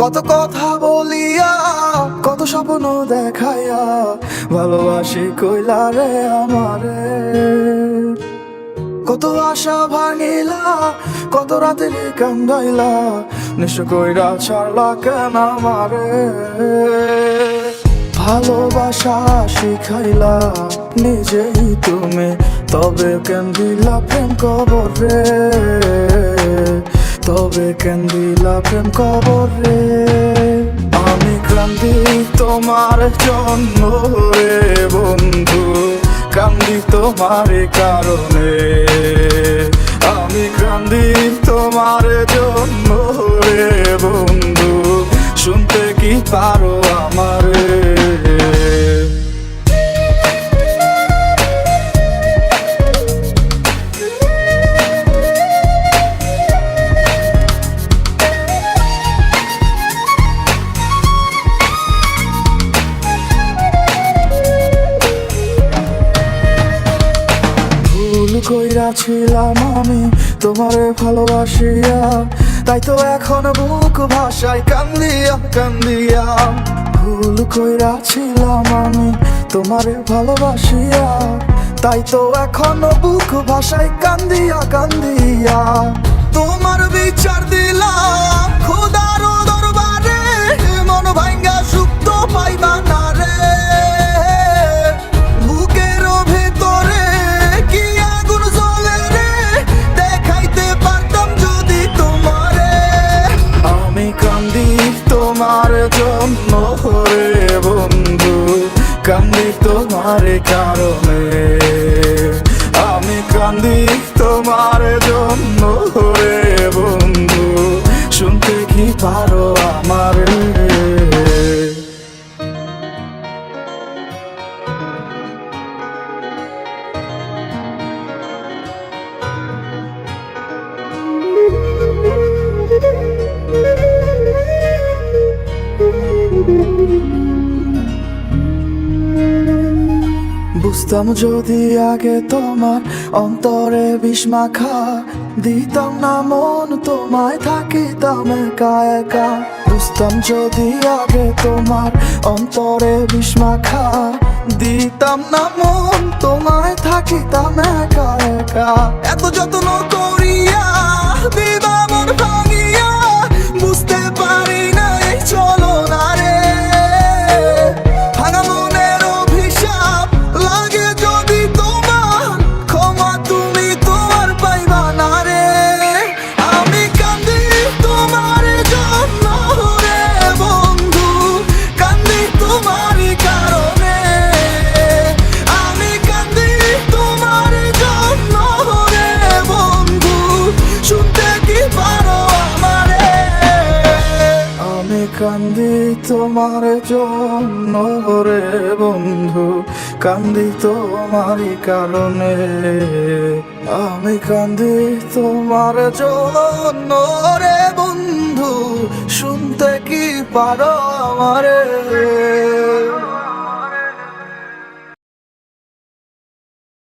কত কথা বলিয়া কত স্বপ্ন দেখাইয়া ভালোবাসি কইলা রে আমারে। কত আশা ভাঙিলা কত রাতের কান্দাইলা নিঃস্ব কইরা ছাড়লা কেন আমারে। ভালোবাসা শিখাইলা নিজেই তুমি তবে কেন দিলা প্রেম কবরে, তবে কেন দিলা প্রেম কবরে। আমি কান্দি তোমার জন্য রে বন্ধু, কান্দি তোমার কারণে। আমি কান্দি তোমার জন্য রে বন্ধু, শুনতে কি পারো আমারে। কইরাছিলাম আমি তোমারে ভালোবাসিয়া, তাই তো এখন বুক ভাষায় কান্দিয়া কান্দিয়া। ভুল কইরাছিলাম আমি তোমারে ভালোবাসিয়া, তাই তো এখন বুক ভাষায় কান্দিয়া কান্দিয়া। তোমার বিচার দিলাম খোদার দরবারে, মন ভাঙ্গা সুক্ত পাইবা না রে। তোমার জন্য রে বন্ধু, কান্দি তোমার কারণে। আমি কান্দি তোমার জন্য রে বন্ধু, শুনতে কি পারো আমারে। বুঝতাম যদি আগে তোমার অন্তরে বিষ মাখা, দিতাম না মন তোমায় থাকিতাম একা একা। বুঝতাম যদি আগে তোমার অন্তরে বিষ মাখা, দিতাম না মন তোমায় থাকিতাম একা একা। এত যত্ন করিয়া দিবা মন ভাঙিয়া, বুঝতে পারি না এই চলো না রে। ভাঙা মনের অভিশাপ লাগে যদি তোমার, ক্ষমা তুমি তোমার পাইবা না রে। আমি কান্দি তোমার জন্য রে বন্ধু, কান্দি তোমার কারণে। আমি কান্দি তোমার জন্য রে বন্ধু, শুনতে কি পারো আমারে। আমি কান্দি তোমার জন্য রে বন্ধু, কান্দি তোমারই কারণে। আমি কান্দি তোমার জন্য রে বন্ধু, শুনতে কি পারো আমারে।